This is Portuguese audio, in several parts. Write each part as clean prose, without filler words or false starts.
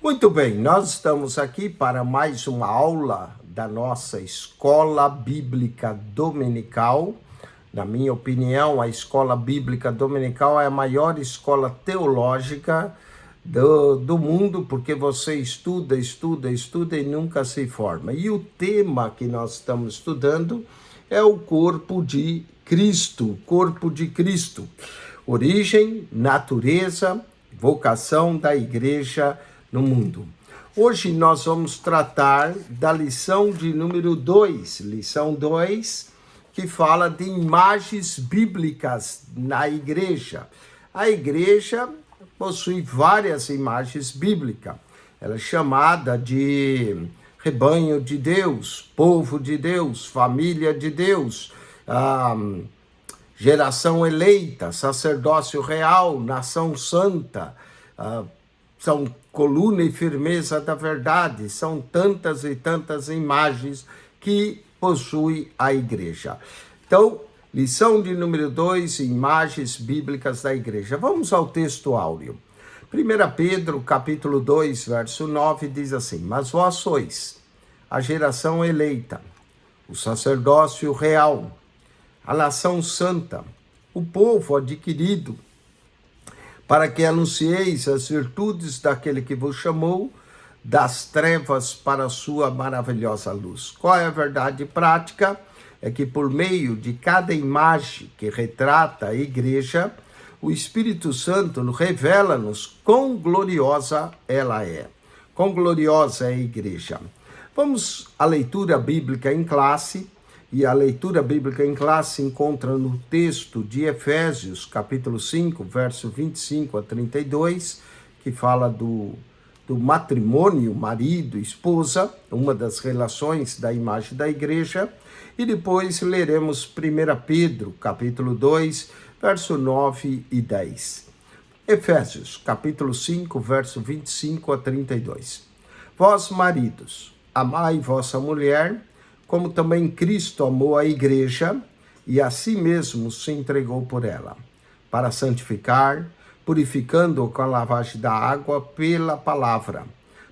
Muito bem, nós estamos aqui para mais uma aula da nossa Escola Bíblica Dominical. Na minha opinião, a Escola Bíblica Dominical é a maior escola teológica do mundo, porque você estuda e nunca se forma. E o tema que nós estamos estudando é o corpo de Cristo, origem, natureza, vocação da igreja no mundo. Hoje nós vamos tratar da lição de número 2, lição 2, que fala de imagens bíblicas na igreja. A igreja possui várias imagens bíblicas. Ela é chamada de rebanho de Deus, povo de Deus, família de Deus, geração eleita, sacerdócio real, nação santa, são coluna e firmeza da verdade, são tantas e tantas imagens que possui a igreja. Então, lição de número 2, imagens bíblicas da igreja. Vamos ao texto áureo. 1 Pedro, capítulo 2, verso 9, diz assim: Mas vós sois a geração eleita, o sacerdócio real, a nação santa, o povo adquirido, para que anuncieis as virtudes daquele que vos chamou das trevas para a sua maravilhosa luz. Qual é a verdade prática? É que por meio de cada imagem que retrata a igreja, o Espírito Santo revela-nos quão gloriosa ela é. Quão gloriosa é a igreja. Vamos à leitura bíblica em classe. E a leitura bíblica em classe se encontra no texto de Efésios, capítulo 5, verso 25 a 32, que fala do matrimônio, marido e esposa, uma das relações da imagem da igreja. E depois leremos 1 Pedro, capítulo 2, verso 9 e 10. Efésios, capítulo 5, verso 25 a 32. Vós, maridos, amai vossa mulher, como também Cristo amou a igreja e a si mesmo se entregou por ela, para santificar, purificando-o com a lavagem da água pela palavra,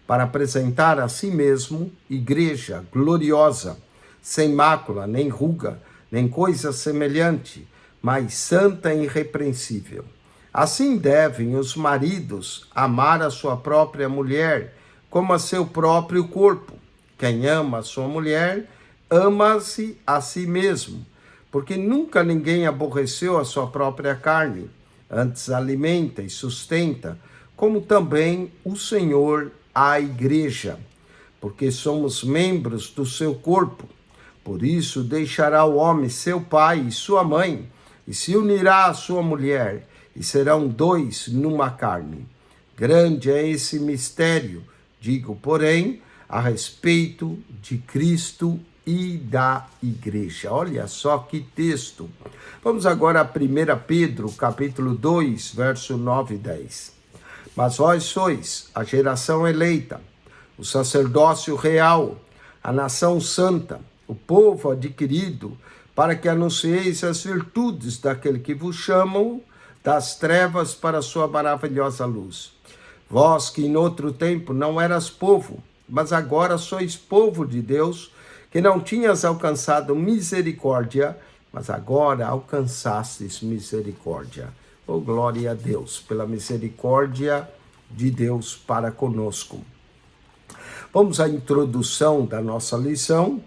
para apresentar a si mesmo igreja gloriosa, sem mácula, nem ruga, nem coisa semelhante, mas santa e irrepreensível. Assim devem os maridos amar a sua própria mulher, como a seu próprio corpo. Quem ama a sua mulher, ama-se a si mesmo, porque nunca ninguém aborreceu a sua própria carne, antes alimenta e sustenta, como também o Senhor a igreja, porque somos membros do seu corpo. Por isso deixará o homem seu pai e sua mãe, e se unirá à sua mulher, e serão dois numa carne. Grande é esse mistério, digo, porém, a respeito de Cristo e da igreja. Olha só que texto. Vamos agora a 1 Pedro, capítulo 2, verso 9 e 10. Mas vós sois a geração eleita, o sacerdócio real, a nação santa, o povo adquirido, para que anuncieis as virtudes daquele que vos chamam das trevas para a sua maravilhosa luz. Vós que em outro tempo não eras povo, mas agora sois povo de Deus, que não tinhas alcançado misericórdia, mas agora alcançastes misericórdia. Oh, glória a Deus, pela misericórdia de Deus para conosco. Vamos à introdução da nossa lição.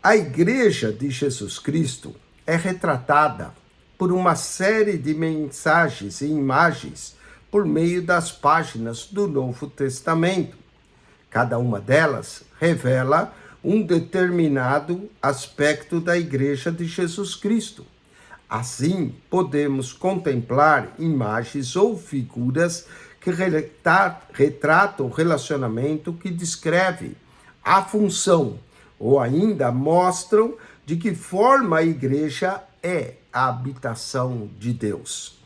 A igreja de Jesus Cristo é retratada por uma série de mensagens e imagens por meio das páginas do Novo Testamento. Cada uma delas revela um determinado aspecto da igreja de Jesus Cristo. Assim, podemos contemplar imagens ou figuras que retratam o relacionamento, que descreve a função, ou ainda mostram de que forma a igreja é a habitação de Deus.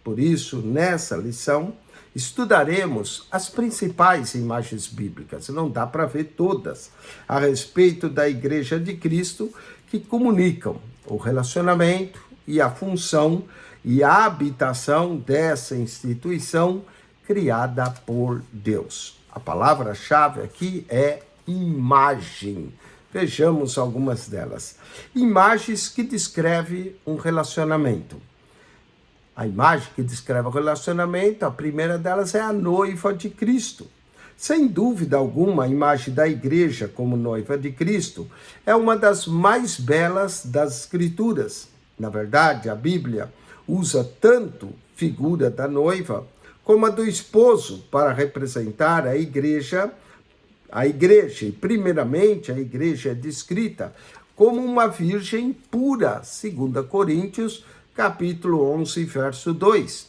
Por isso, nessa lição, estudaremos as principais imagens bíblicas, não dá para ver todas, a respeito da Igreja de Cristo, que comunicam o relacionamento e a função e a habitação dessa instituição criada por Deus. A palavra-chave aqui é imagem. Vejamos algumas delas. Imagens que descrevem um relacionamento. A imagem que descreve o relacionamento, a primeira delas é a noiva de Cristo. Sem dúvida alguma, a imagem da igreja como noiva de Cristo é uma das mais belas das Escrituras. Na verdade, a Bíblia usa tanto figura da noiva como a do esposo para representar a igreja. E primeiramente a igreja é descrita como uma virgem pura, 2 Coríntios, capítulo 11, verso 2.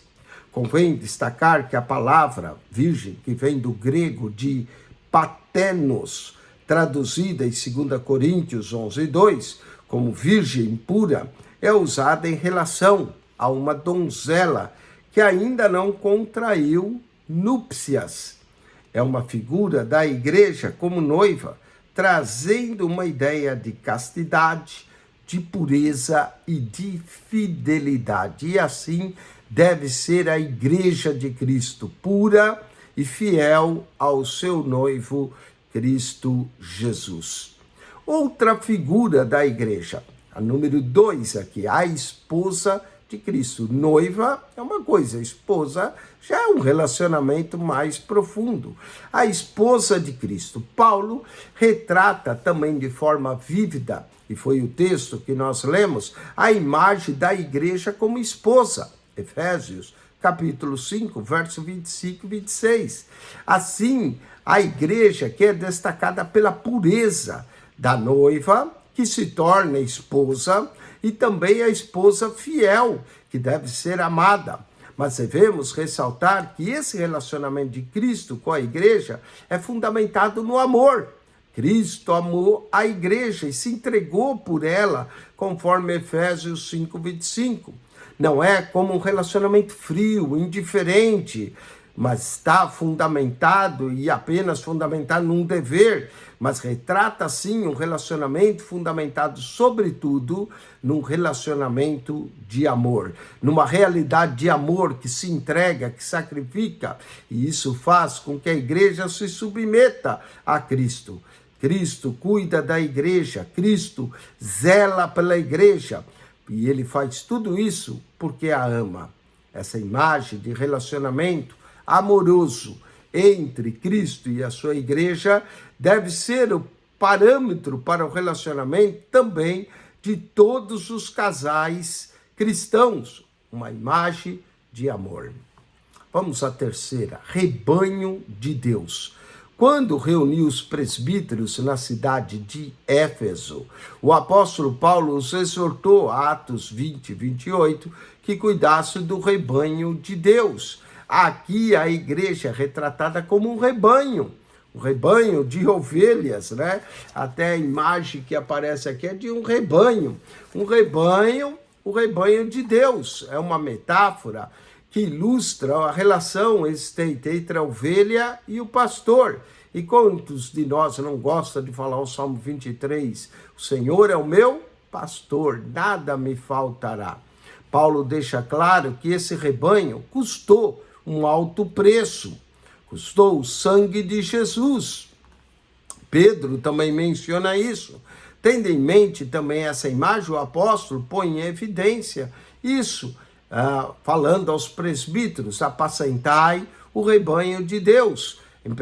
Convém destacar que a palavra virgem, que vem do grego de patenos, traduzida em 2 Coríntios 11, 2, como virgem pura, é usada em relação a uma donzela que ainda não contraiu núpcias. É uma figura da igreja como noiva, trazendo uma ideia de castidade, de pureza e de fidelidade. E assim deve ser a igreja de Cristo, pura e fiel ao seu noivo Cristo Jesus. Outra figura da igreja, a número 2 aqui, a esposa de Cristo. Noiva é uma coisa, esposa já é um relacionamento mais profundo. A esposa de Cristo. Paulo retrata também de forma vívida, e foi o texto que nós lemos, a imagem da igreja como esposa. Efésios, capítulo 5, verso 25 e 26. Assim, a igreja que é destacada pela pureza da noiva, que se torna esposa, e também a esposa fiel, que deve ser amada. Mas devemos ressaltar que esse relacionamento de Cristo com a igreja é fundamentado no amor. Cristo amou a igreja e se entregou por ela, conforme Efésios 5, 25. Não é como um relacionamento frio, indiferente, mas está fundamentado e apenas fundamentado num dever, mas retrata sim um relacionamento fundamentado sobretudo num relacionamento de amor, numa realidade de amor que se entrega, que sacrifica, e isso faz com que a igreja se submeta a Cristo. Cristo cuida da igreja, Cristo zela pela igreja, e ele faz tudo isso porque a ama. Essa imagem de relacionamento amoroso entre Cristo e a sua igreja deve ser o parâmetro para o relacionamento também de todos os casais cristãos, uma imagem de amor. Vamos à terceira, rebanho de Deus. Quando reuniu os presbíteros na cidade de Éfeso, o apóstolo Paulo os exortou, Atos 20, 28, que cuidassem do rebanho de Deus. Aqui a igreja é retratada como um rebanho de ovelhas, né? Até a imagem que aparece aqui é de um rebanho. O rebanho de Deus. É uma metáfora que ilustra a relação existente entre a ovelha e o pastor. E quantos de nós não gostam de falar o Salmo 23? O Senhor é o meu pastor, nada me faltará. Paulo deixa claro que esse rebanho custou um alto preço, custou o sangue de Jesus. Pedro também menciona isso. Tendo em mente também essa imagem, o apóstolo põe em evidência isso, falando aos presbíteros, apacentai o rebanho de Deus. Em 1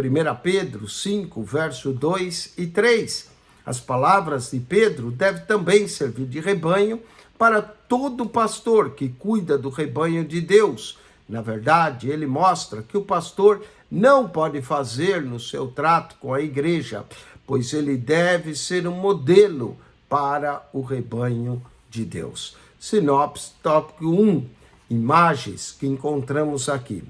Pedro 5, verso 2 e 3. As palavras de Pedro devem também servir de rebanho para todo pastor que cuida do rebanho de Deus. Na verdade, ele mostra que o pastor não pode fazer no seu trato com a igreja, pois ele deve ser um modelo para o rebanho de Deus. Sinopse, tópico 1, imagens que encontramos aqui.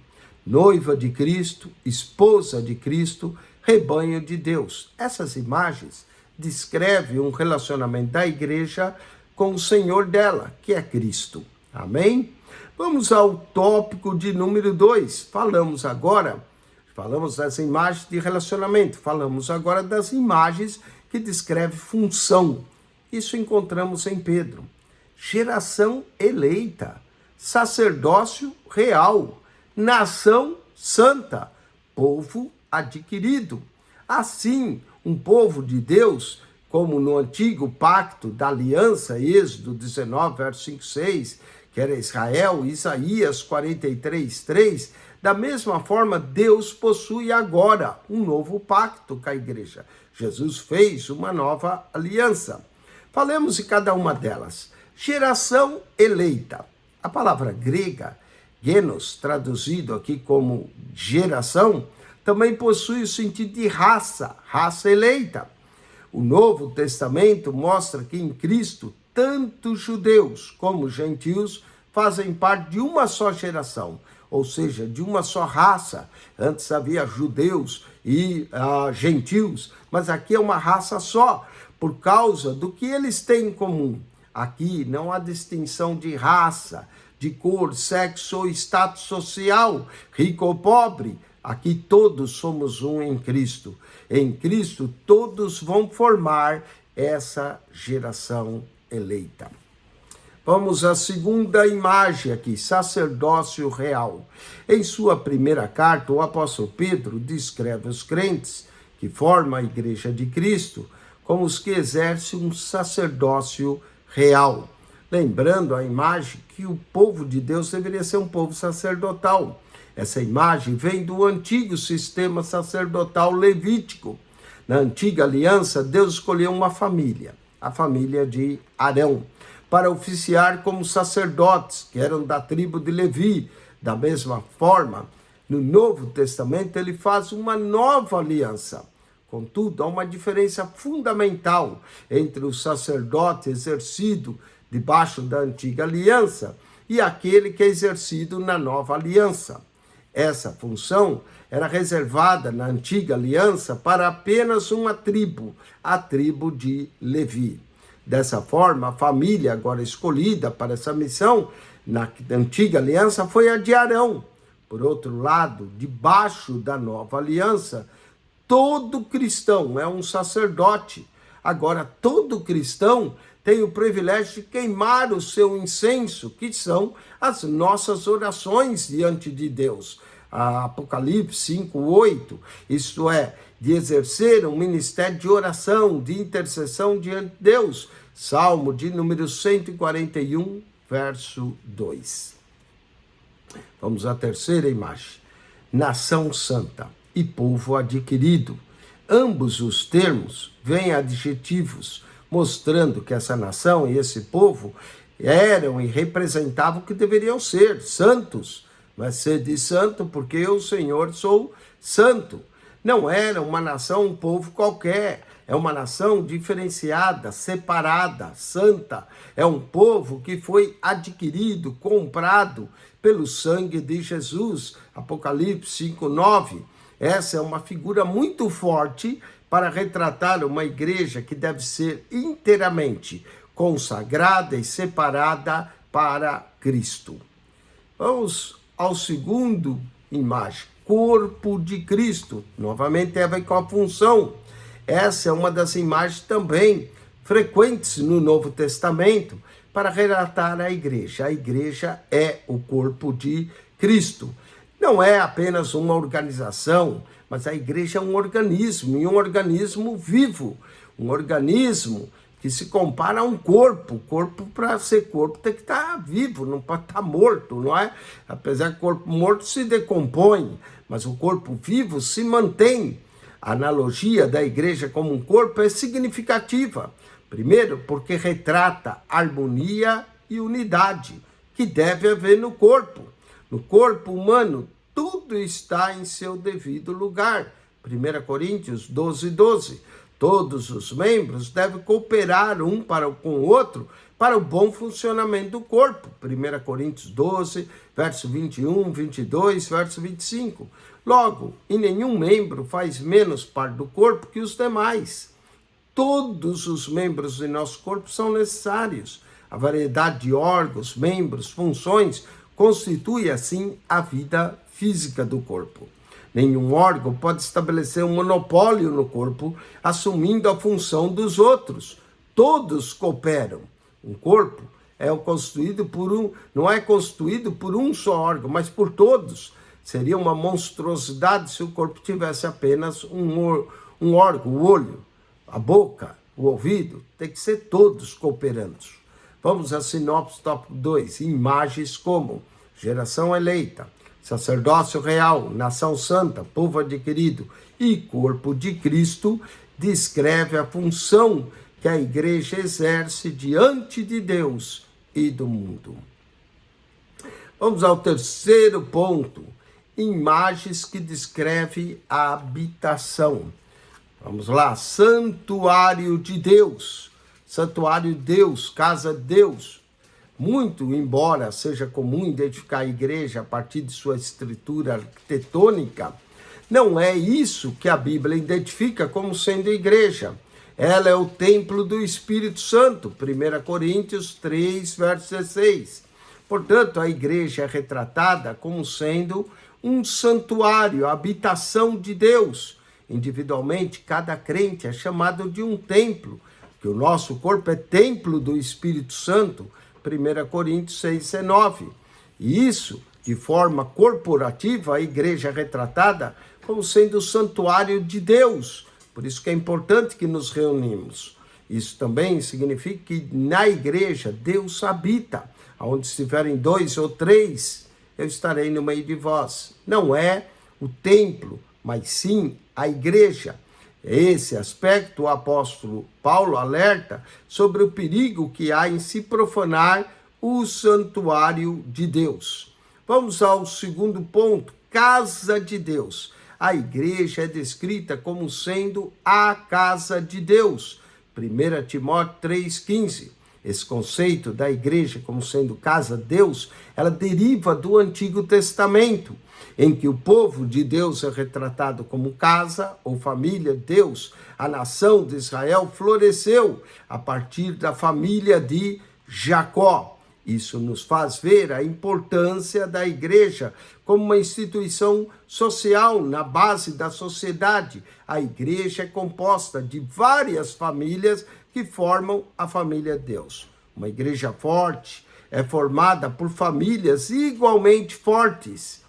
Noiva de Cristo, esposa de Cristo, rebanho de Deus. Essas imagens descrevem um relacionamento da igreja com o Senhor dela, que é Cristo. Amém? Vamos ao tópico de número 2. Falamos das imagens de relacionamento. Falamos agora das imagens que descrevem função. Isso encontramos em Pedro. Geração eleita, sacerdócio real, nação santa, povo adquirido. Assim, um povo de Deus, como no antigo pacto da aliança, Êxodo 19, verso 5, 6, que era Israel, Isaías 43, 3, da mesma forma, Deus possui agora um novo pacto com a igreja. Jesus fez uma nova aliança. Falemos de cada uma delas. Geração eleita. A palavra grega, genos, traduzido aqui como geração, também possui o sentido de raça, raça eleita. O Novo Testamento mostra que em Cristo, tanto judeus como gentios fazem parte de uma só geração, ou seja, de uma só raça. Antes havia judeus e gentios, mas aqui é uma raça só, por causa do que eles têm em comum. Aqui não há distinção de raça, de cor, sexo ou status social, rico ou pobre. Aqui todos somos um em Cristo. Em Cristo todos vão formar essa geração eleita. Vamos à segunda imagem aqui, sacerdócio real. Em sua primeira carta, o apóstolo Pedro descreve os crentes que formam a igreja de Cristo como os que exercem um sacerdócio real. Lembrando a imagem que o povo de Deus deveria ser um povo sacerdotal. Essa imagem vem do antigo sistema sacerdotal levítico. Na antiga aliança, Deus escolheu uma família, a família de Arão, para oficiar como sacerdotes, que eram da tribo de Levi. Da mesma forma, no Novo Testamento, ele faz uma nova aliança. Contudo, há uma diferença fundamental entre o sacerdote exercido debaixo da antiga aliança e aquele que é exercido na nova aliança. Essa função era reservada na antiga aliança para apenas uma tribo, a tribo de Levi. Dessa forma, a família agora escolhida para essa missão na antiga aliança foi a de Arão. Por outro lado, debaixo da nova aliança, todo cristão é um sacerdote. Agora, todo cristão tem o privilégio de queimar o seu incenso, que são as nossas orações diante de Deus. Apocalipse 5:8, isto é, de exercer um ministério de oração, de intercessão diante de Deus. Salmo de número 141, verso 2. Vamos à terceira imagem. Nação santa e povo adquirido. Ambos os termos vêm adjetivos, mostrando que essa nação e esse povo eram e representavam o que deveriam ser, santos. Mas sede santo, porque eu, Senhor, sou santo. Não era uma nação, um povo qualquer. É uma nação diferenciada, separada, santa. É um povo que foi adquirido, comprado pelo sangue de Jesus. Apocalipse 5:9. Essa é uma figura muito forte para retratar uma igreja que deve ser inteiramente consagrada e separada para Cristo. Vamos ao segundo imagem, corpo de Cristo. Novamente tem a ver com a função. Essa é uma das imagens também frequentes no Novo Testamento para relatar a igreja. A igreja é o corpo de Cristo. Não é apenas uma organização, mas a igreja é um organismo, e um organismo vivo, um organismo que se compara a um corpo. O corpo, para ser corpo, tem que estar vivo, não pode estar morto, não é? Apesar que o corpo morto se decompõe, mas o corpo vivo se mantém. A analogia da igreja como um corpo é significativa. Primeiro, porque retrata harmonia e unidade, que deve haver no corpo. No corpo humano, tudo está em seu devido lugar. 1 Coríntios 12:12. Todos os membros devem cooperar um para com o outro para o bom funcionamento do corpo. 1 Coríntios 12, verso 21, 22, verso 25. Logo, e nenhum membro faz menos parte do corpo que os demais. Todos os membros de nosso corpo são necessários. A variedade de órgãos, membros, funções constitui, assim, a vida física do corpo. Nenhum órgão pode estabelecer um monopólio no corpo, assumindo a função dos outros. Todos cooperam. Um corpo não é constituído por um só órgão, mas por todos. Seria uma monstruosidade se o corpo tivesse apenas um órgão, o olho, a boca, o ouvido. Tem que ser todos cooperando. Vamos a sinopse tópico 2. Imagens como geração eleita, sacerdócio real, nação santa, povo adquirido e corpo de Cristo, descreve a função que a igreja exerce diante de Deus e do mundo. Vamos ao terceiro ponto. Imagens que descreve a habitação. Vamos lá, santuário de Deus. Santuário de Deus, casa de Deus. Muito, embora seja comum identificar a igreja a partir de sua estrutura arquitetônica, não é isso que a Bíblia identifica como sendo igreja. Ela é o templo do Espírito Santo, 1 Coríntios 3, verso 16. Portanto, a igreja é retratada como sendo um santuário, a habitação de Deus. Individualmente, cada crente é chamado de um templo, que o nosso corpo é templo do Espírito Santo, 1 Coríntios 6,19. E isso, de forma corporativa, a igreja é retratada como sendo o santuário de Deus. Por isso que é importante que nos reunimos. Isso também significa que na igreja Deus habita. Onde estiverem 2 ou 3, eu estarei no meio de vós. Não é o templo, mas sim a igreja. Esse aspecto, o apóstolo Paulo alerta sobre o perigo que há em se profanar o santuário de Deus. Vamos ao segundo ponto, casa de Deus. A igreja é descrita como sendo a casa de Deus. 1 Timóteo 3,15. Esse conceito da igreja como sendo casa de Deus, ela deriva do Antigo Testamento, em que o povo de Deus é retratado como casa ou família de Deus. A nação de Israel floresceu a partir da família de Jacó. Isso nos faz ver a importância da igreja como uma instituição social na base da sociedade. A igreja é composta de várias famílias que formam a família de Deus. Uma igreja forte é formada por famílias igualmente fortes.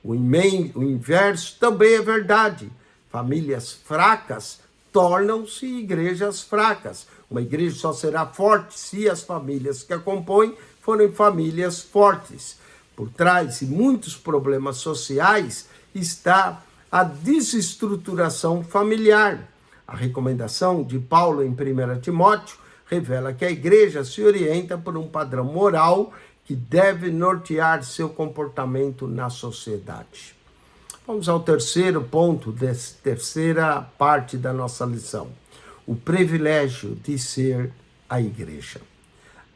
O inverso também é verdade. Famílias fracas tornam-se igrejas fracas. Uma igreja só será forte se as famílias que a compõem forem famílias fortes. Por trás de muitos problemas sociais está a desestruturação familiar. A recomendação de Paulo em 1 Timóteo revela que a igreja se orienta por um padrão moral que deve nortear seu comportamento na sociedade. Vamos ao terceiro ponto, dessa terceira parte da nossa lição. O privilégio de ser a igreja.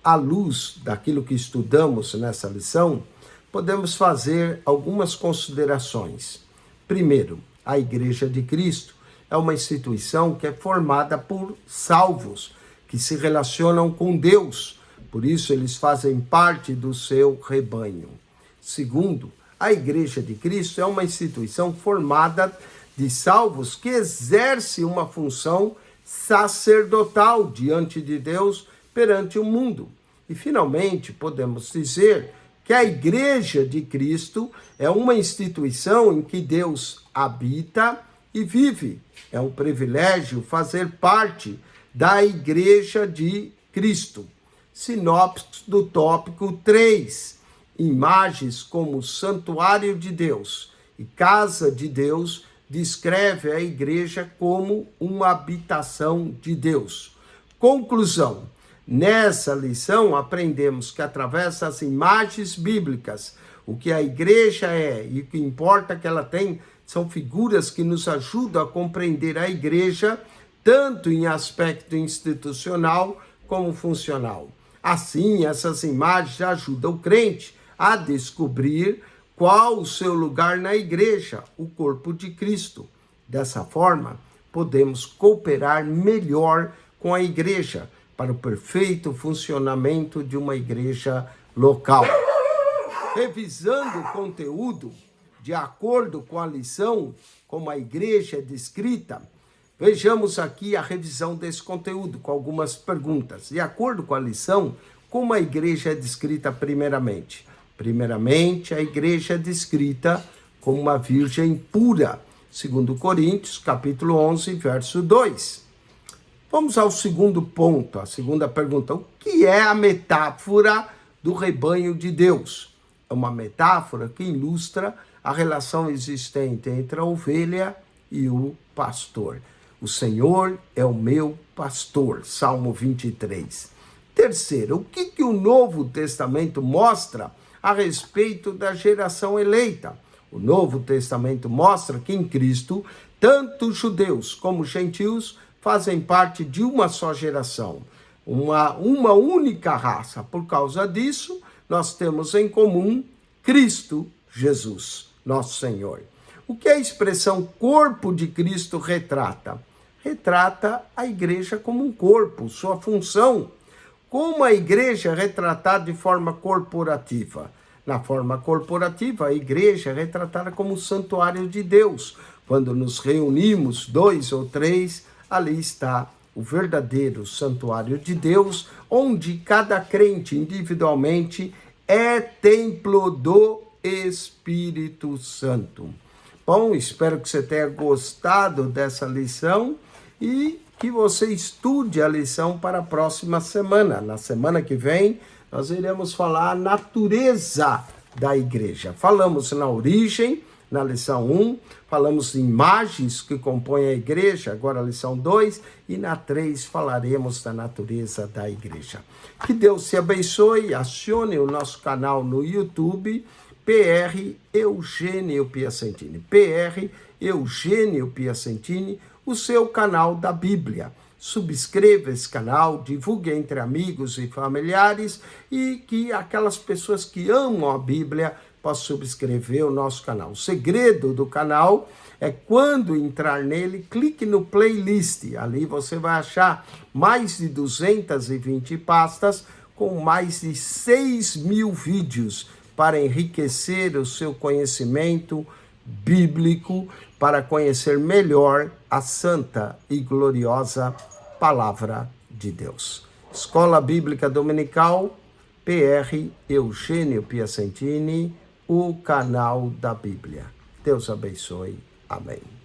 À luz daquilo que estudamos nessa lição, podemos fazer algumas considerações. Primeiro, a Igreja de Cristo é uma instituição que é formada por salvos, que se relacionam com Deus, por isso eles fazem parte do seu rebanho. Segundo, a Igreja de Cristo é uma instituição formada de salvos que exerce uma função sacerdotal diante de Deus, perante o mundo. E, finalmente, podemos dizer que a Igreja de Cristo é uma instituição em que Deus habita e vive. É um privilégio fazer parte da Igreja de Cristo. Sinopse do tópico 3. Imagens como santuário de Deus e casa de Deus descreve a igreja como uma habitação de Deus. Conclusão. Nessa lição, aprendemos que através das imagens bíblicas, o que a igreja é e o que importa que ela tem são figuras que nos ajudam a compreender a igreja, tanto em aspecto institucional como funcional. Assim, essas imagens ajudam o crente a descobrir qual o seu lugar na igreja, o corpo de Cristo. Dessa forma, podemos cooperar melhor com a igreja para o perfeito funcionamento de uma igreja local. Revisando o conteúdo, de acordo com a lição, como a igreja é descrita, vejamos aqui a revisão desse conteúdo com algumas perguntas. De acordo com a lição, como a igreja é descrita primeiramente? Primeiramente, a igreja é descrita como uma virgem pura. 2 Coríntios, capítulo 11, verso 2. Vamos ao segundo ponto, a segunda pergunta. O que é a metáfora do rebanho de Deus? É uma metáfora que ilustra a relação existente entre a ovelha e o pastor. O Senhor é o meu pastor, Salmo 23. Terceiro, o que o Novo Testamento mostra a respeito da geração eleita? O Novo Testamento mostra que em Cristo, tanto judeus como gentios fazem parte de uma só geração, uma única raça. Por causa disso, nós temos em comum Cristo Jesus, nosso Senhor. O que a expressão corpo de Cristo retrata? Retrata a igreja como um corpo, sua função. Como a igreja é retratada de forma corporativa? Na forma corporativa, a igreja é retratada como o santuário de Deus. Quando nos reunimos, 2 ou 3, ali está o verdadeiro santuário de Deus, onde cada crente individualmente é templo do Espírito Santo. Bom, espero que você tenha gostado dessa lição e que você estude a lição para a próxima semana. Na semana que vem, nós iremos falar a natureza da igreja. Falamos na origem, na lição 1, falamos de imagens que compõem a igreja, agora a lição 2, e na 3 falaremos da natureza da igreja. Que Deus te abençoe, acione o nosso canal no YouTube, PR Eugênio Piacentini. PR Eugênio Piacentini, o seu canal da Bíblia. Subscreva esse canal, divulgue entre amigos e familiares e que aquelas pessoas que amam a Bíblia possam subscrever o nosso canal. O segredo do canal é quando entrar nele, clique no playlist. Ali você vai achar mais de 220 pastas com mais de 6.000 vídeos para enriquecer o seu conhecimento bíblico, para conhecer melhor a santa e gloriosa Palavra de Deus. Escola Bíblica Dominical, PR Eugênio Piacentini, o canal da Bíblia. Deus abençoe. Amém.